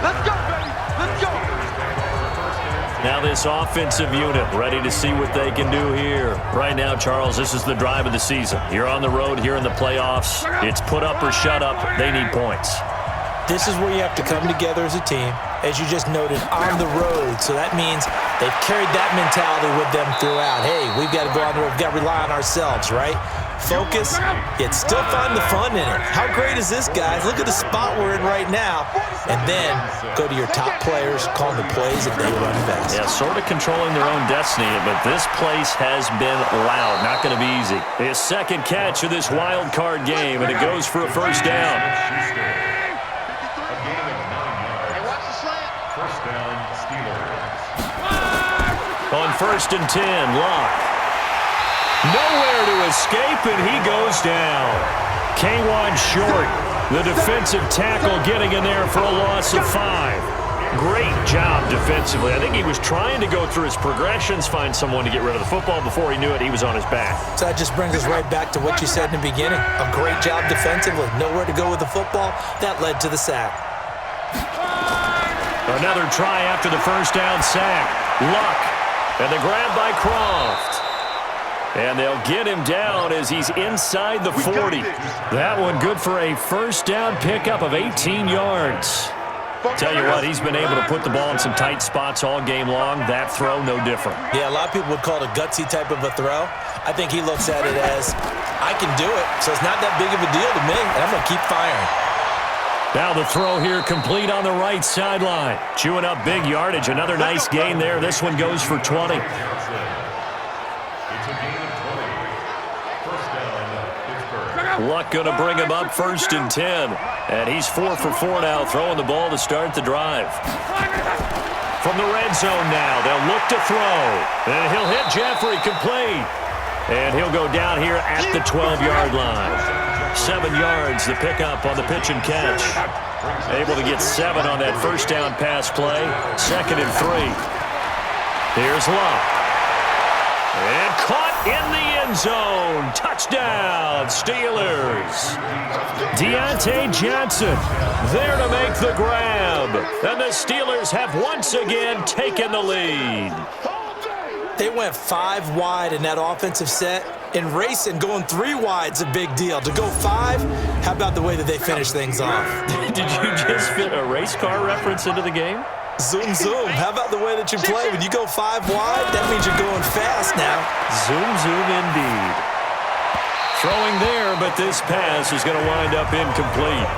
Let's go, baby. Let's go. Now this offensive unit ready to see what they can do here. Right now, Charles, this is the drive of the season. You're on the road here in the playoffs. It's put up or shut up. They need points. This is where you have to come together as a team, as you just noted, on the road. So that means they've carried that mentality with them throughout. Hey, we've got to go on the road. We've got to rely on ourselves, right? Focus, yet still find the fun in it. How great is this, guys? Look at the spot we're in right now. And then go to your top players, call the plays if they run best. Yeah, sort of controlling their own destiny, but this place has been loud. Not going to be easy. His 2nd catch of this wild card game, and it goes for a first down. Hey, watch the slant. First down, Steelers. On 1st and 10, Luck. Nowhere to escape, and he goes down. K'Waun Short, the defensive tackle, getting in there for a loss of 5. Great job defensively. I think he was trying to go through his progressions, find someone to get rid of the football. Before he knew it, he was on his back. So that just brings us right back to what you said in the beginning. A great job defensively. Nowhere to go with the football. That led to the sack. Another try after the first down sack. Luck. And the grab by Croft. And they'll get him down as he's inside the 40. That one good for a first down pickup of 18 yards. Tell you what, he's been able to put the ball in some tight spots all game long. That throw, no different. Yeah, a lot of people would call it a gutsy type of a throw. I think he looks at it as, I can do it, so it's not that big of a deal to me, and I'm going to keep firing. Now the throw here complete on the right sideline. Chewing up big yardage. Another nice gain there. This one goes for 20. It's a gain of 20. First down, Pittsburgh. Luck going to bring him up 1st and 10. And he's 4 for 4 now, throwing the ball to start the drive. From the red zone now, they'll look to throw. And he'll hit Jeffrey complete. And he'll go down here at the 12-yard line. 7 yards, the pickup on the pitch and catch. Able to get 7 on that first down pass play. 2nd and 3. Here's Luck. And caught in the end zone. Touchdown, Steelers. Deontay Johnson there to make the grab. And the Steelers have once again taken the lead. They went 5 wide in that offensive set. And racing, going 3 wide's a big deal. To go 5, how about the way that they finish things off? Did you just fit a race car reference into the game? Zoom, zoom. How about the way that you play? When you go 5 wide, that means you're going fast now. Zoom, zoom indeed. Throwing there, but this pass is going to wind up incomplete.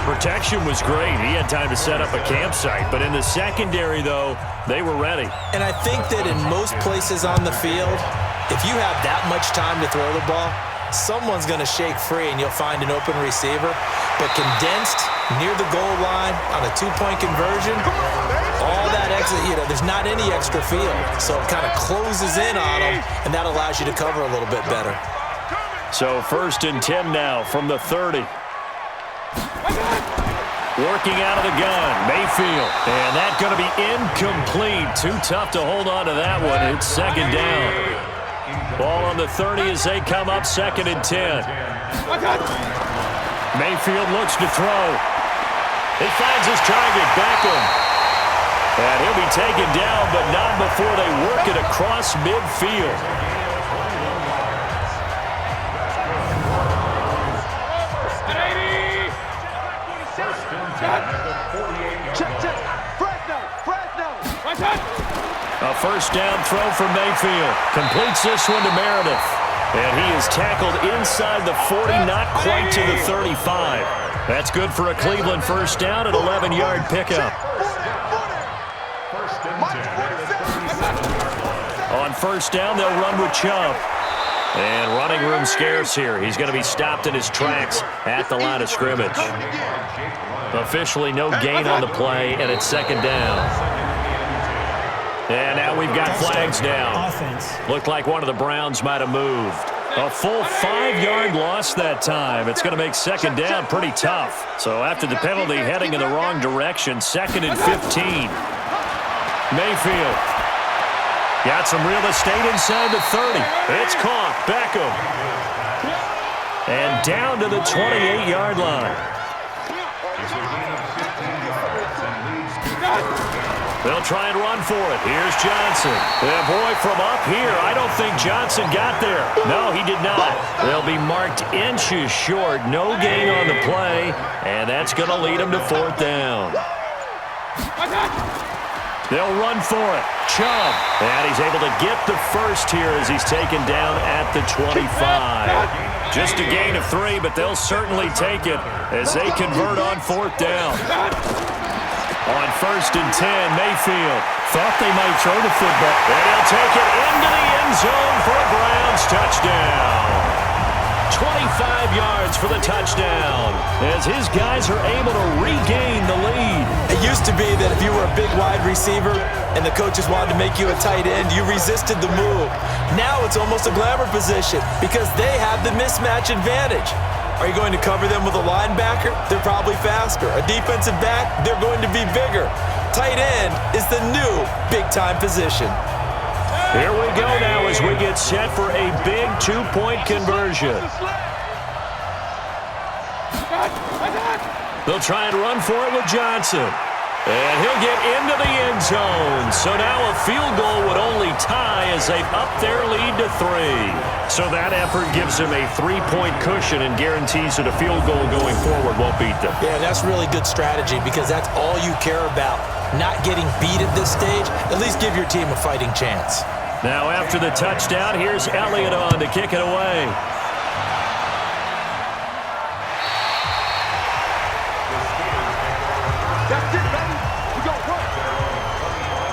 Protection was great. He had time to set up a campsite. But in the secondary, though, they were ready. And I think that in most places on the field, if you have that much time to throw the ball, someone's going to shake free and you'll find an open receiver. But condensed near the goal line on a 2-point conversion, all that extra, there's not any extra field. So it kind of closes in on them, and that allows you to cover a little bit better. So 1st and 10 now from the 30. Working out of the gun, Mayfield. And that's going to be incomplete. Too tough to hold on to that one. It's 2nd down. Ball on the 30 as they come up 2nd and 10. Mayfield looks to throw. He finds his target, Beckham. And he'll be taken down, but not before they work it across midfield. A first down throw for Mayfield. Completes this one to Meredith. And he is tackled inside the 40, not quite to the 35. That's good for a Cleveland first down, an 11-yard pickup. On first down, they'll run with Chubb. And running room scarce here. He's going to be stopped in his tracks at the line of scrimmage. Officially no gain on the play, and it's 2nd down. And now we've got flags down. Looked like one of the Browns might have moved. A full 5-yard loss that time. It's going to make 2nd down pretty tough. So after the penalty, heading in the wrong direction, 2nd and 15. Mayfield got some real estate inside the 30. It's caught. Beckham. And down to the 28-yard line. They'll try and run for it. Here's Johnson. And boy, from up here, I don't think Johnson got there. No, he did not. They'll be marked inches short. No gain on the play. And that's going to lead them to 4th down. They'll run for it. Chubb. And he's able to get the first here as he's taken down at the 25. Just a gain of 3, but they'll certainly take it as they convert on 4th down. On 1st and 10, Mayfield thought they might throw the football. And he'll take it into the end zone for a Browns touchdown. yards for the touchdown as his guys are able to regain the lead. It used to be that if you were a big wide receiver and the coaches wanted to make you a tight end, you resisted the move. Now it's almost a glamour position because they have the mismatch advantage. Are you going to cover them with a linebacker? They're probably faster. A defensive back? They're going to be bigger. Tight end is the new big-time position. Here we go now as we get set for a big two-point conversion. They'll try and run for it with Johnson. And he'll get into the end zone. So now a field goal would only tie as they've upped their lead to 3. So that effort gives them a 3-point cushion and guarantees that a field goal going forward won't beat them. Yeah, that's really good strategy because that's all you care about. Not getting beat at this stage. At least give your team a fighting chance. Now after the touchdown, here's Elliott on to kick it away.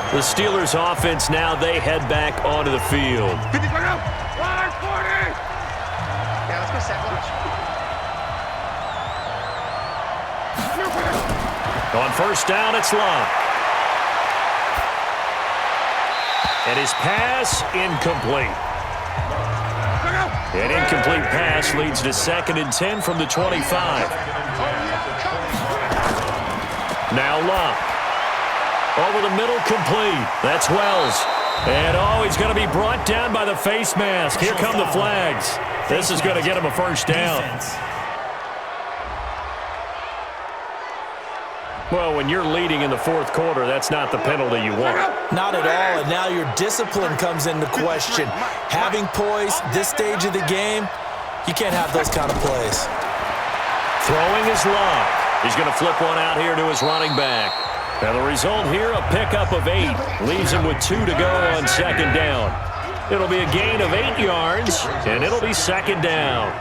The Steelers offense now, they head back onto the field. Yeah, let's go set lunch. On first down, it's Love. And his pass, incomplete. An incomplete pass leads to 2nd and 10 from the 25. Now Love. Over the middle, complete. That's Wells. And, he's going to be brought down by the face mask. Here come the flags. This is going to get him a first down. Well, when you're leading in the 4th quarter, that's not the penalty you want. Not at all, and now your discipline comes into question. Having poise this stage of the game, you can't have those kind of plays. Throwing is Love. He's going to flip one out here to his running back. Now the result here, a pickup of 8. Leaves him with 2 to go on 2nd down. It'll be a gain of 8 yards, and it'll be 2nd down.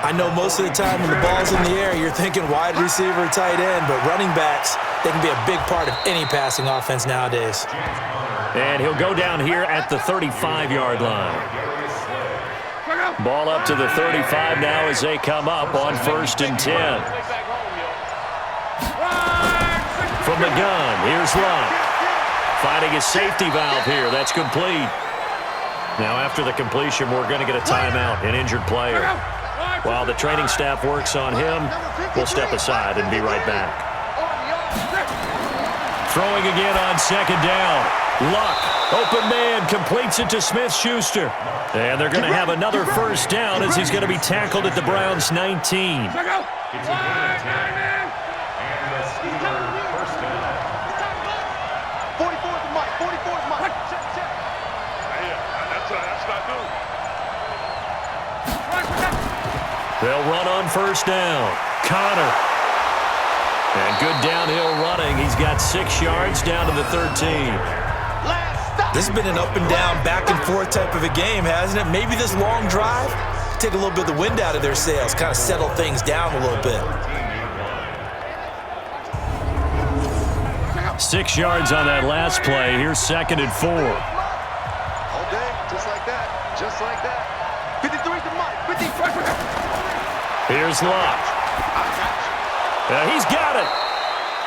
I know most of the time when the ball's in the air, you're thinking wide receiver, tight end, but running backs, they can be a big part of any passing offense nowadays. And he'll go down here at the 35-yard line. Ball up to the 35 now as they come up on 1st and 10. From the gun, here's Love. Finding his safety valve here. That's complete. Now after the completion, we're going to get a timeout, an injured player. While the training staff works on him, we'll step aside and be right back. Throwing again on 2nd down. Luck, open man, completes it to Smith-Schuster. And they're going to have another first down as he's going to be tackled at the Browns' 19. They'll run on first down. Connor. And good downhill running. He's got 6 yards down to the 13. This has been an up and down, back and forth type of a game, hasn't it? Maybe this long drive, take a little bit of the wind out of their sails, kind of settle things down a little bit. 6 yards on that last play. Here's 2nd and 4. All day, just like that. Just like that. 53 to Mike. 53. Here's Love. He's got it.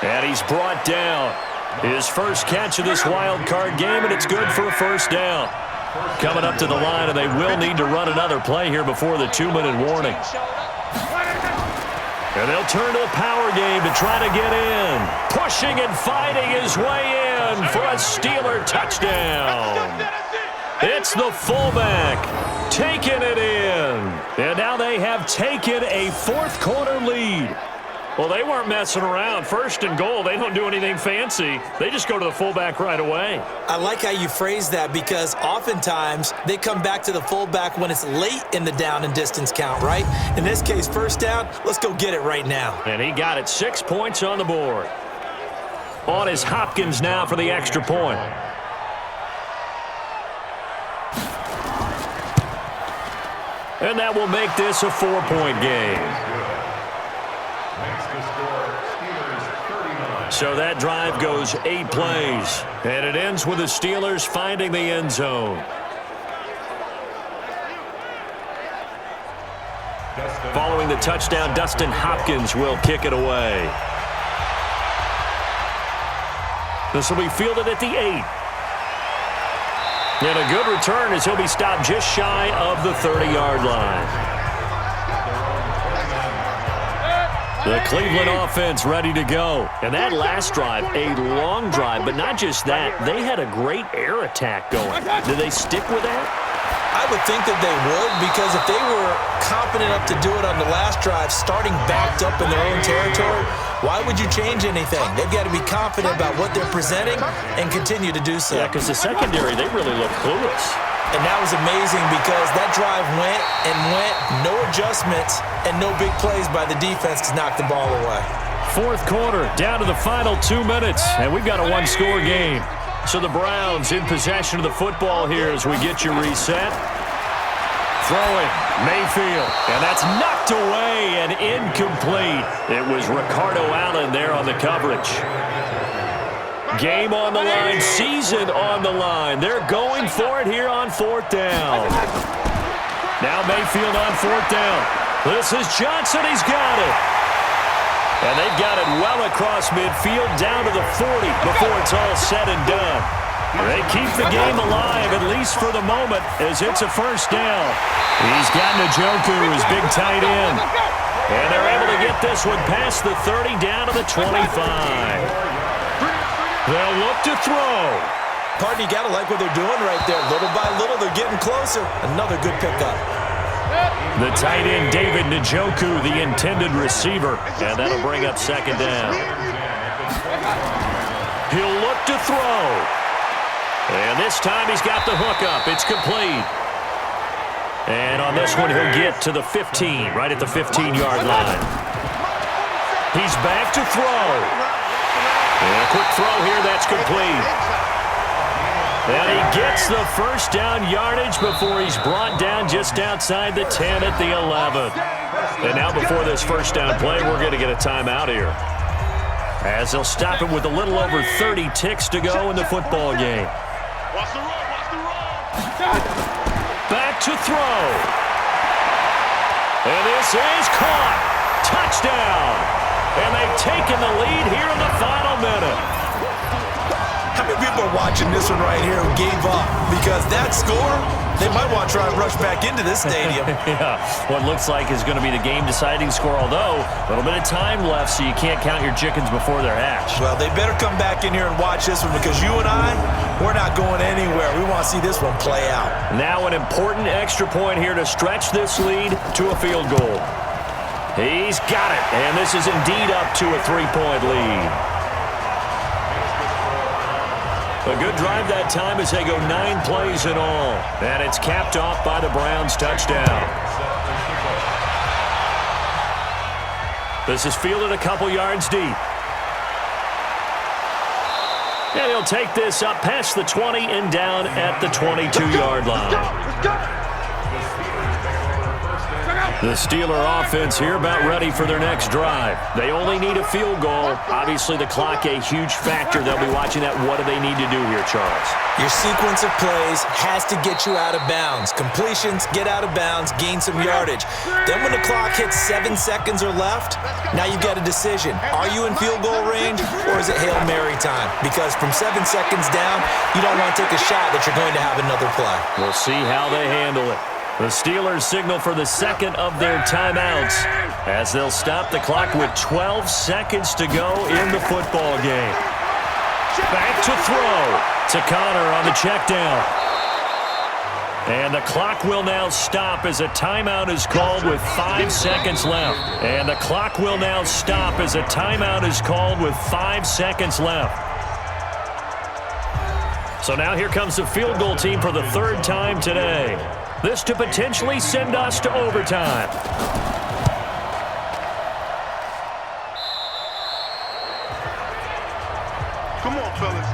And he's brought down. His first catch of this wild card game, and it's good for a first down. Coming up to the line, and they will need to run another play here before the 2-minute warning. And they'll turn to the power game to try to get in. Pushing and fighting his way in for a Steeler touchdown. It's the fullback taking it in. And now they have taken a 4th quarter lead. Well, they weren't messing around. 1st and goal, they don't do anything fancy. They just go to the fullback right away. I like how you phrase that because oftentimes they come back to the fullback when it's late in the down and distance count, right? In this case, first down, let's go get it right now. And he got it. 6 points on the board. On is Hopkins now for the extra point. And that will make this a 4-point game. So that drive goes 8 plays. And it ends with the Steelers finding the end zone. Following the touchdown, Dustin Hopkins will kick it away. This will be fielded at the 8. And a good return as he'll be stopped just shy of the 30-yard line. The Cleveland offense ready to go. And that last drive, a long drive, but not just that. They had a great air attack going. Do they stick with that? I would think that they would, because if they were confident enough to do it on the last drive, starting backed up in their own territory, why would you change anything? They've got to be confident about what they're presenting and continue to do so. Yeah, because the secondary, they really look clueless. And that was amazing because that drive went and went, no adjustments, and no big plays by the defense to knock the ball away. Fourth quarter, down to the final 2 minutes, and we've got a one-score game. So the Browns in possession of the football here as we get you reset. Throwing, Mayfield, and that's knocked away and incomplete. It was Ricardo Allen there on the coverage. Game on the line, season on the line. They're going for it here on fourth down. Now Mayfield on fourth down. This is Johnson, he's got it. And they've got it well across midfield down to the 40 before it's all said and done. They keep the game alive, at least for the moment, as it's a first down. He's got Njoku, his big tight end. And they're able to get this one past the 30 down to the 25. They'll look to throw. Pardon, you got to like what they're doing right there. Little by little, they're getting closer. Another good pickup. The tight end, David Njoku, the intended receiver. And that'll bring up second down. He'll look to throw. And this time he's got the hook up. It's complete. And on this one, he'll get to the 15, right at the 15-yard line. He's back to throw. And a quick throw here, that's complete. And he gets the first down yardage before he's brought down just outside the 10 at the 11. And now before this first down play, we're going to get a timeout here, as they'll stop it with a little over 30 ticks to go in the football game. Back to throw. And this is caught. Touchdown. And they've taken the lead here in the final minute. How many people are watching this one right here who gave up? Because that score, they might want to try and rush back into this stadium. Yeah, what looks like is going to be the game-deciding score, although a little bit of time left, so you can't count your chickens before they're hatched. Well, they better come back in here and watch this one, because you and I, we're not going anywhere. We want to see this one play out. Now an important extra point here to stretch this lead to a field goal. He's got it, and this is indeed up to a 3-point lead. A good drive that time as they go 9 plays in all. And it's capped off by the Browns' touchdown. This is fielded a couple yards deep. And he'll take this up past the 20 and down at the 22-yard line. The Steeler offense here about ready for their next drive. They only need a field goal. Obviously, the clock a huge factor. They'll be watching that. What do they need to do here, Charles? Your sequence of plays has to get you out of bounds. Completions, get out of bounds, gain some yardage. Then when the clock hits 7 seconds or left, now you've got a decision. Are you in field goal range, or is it Hail Mary time? Because from 7 seconds down, you don't want to take a shot that you're going to have another play. We'll see how they handle it. The Steelers signal for the second of their timeouts as they'll stop the clock with 12 seconds to go in the football game. Back to throw to Connor on the check down. And the clock will now stop as a timeout is called with 5 seconds left. And the clock will now stop as a timeout is called with 5 seconds left. So now here comes the field goal team for the third time today. This to potentially send us to overtime. Come on, fellas.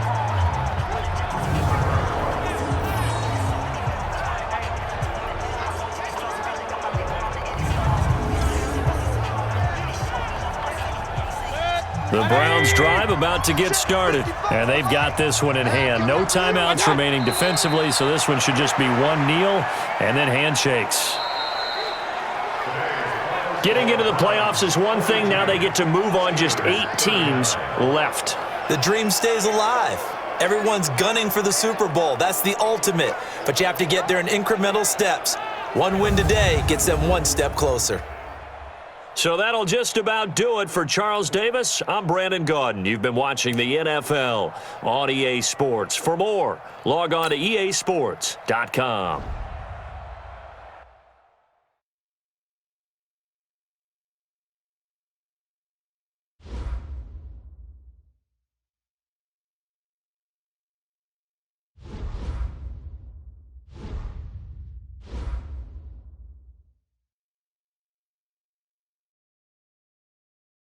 The Browns drive about to get started, and they've got this one in hand. No timeouts remaining defensively, so this one should just be one kneel and then handshakes. Getting into the playoffs is one thing. Now they get to move on. Just 8 teams left. The dream stays alive. Everyone's gunning for the Super Bowl. That's the ultimate. But you have to get there in incremental steps. One win today gets them one step closer. So that'll just about do it for Charles Davis. I'm Brandon Gaudin. You've been watching the NFL on EA Sports. For more, log on to easports.com.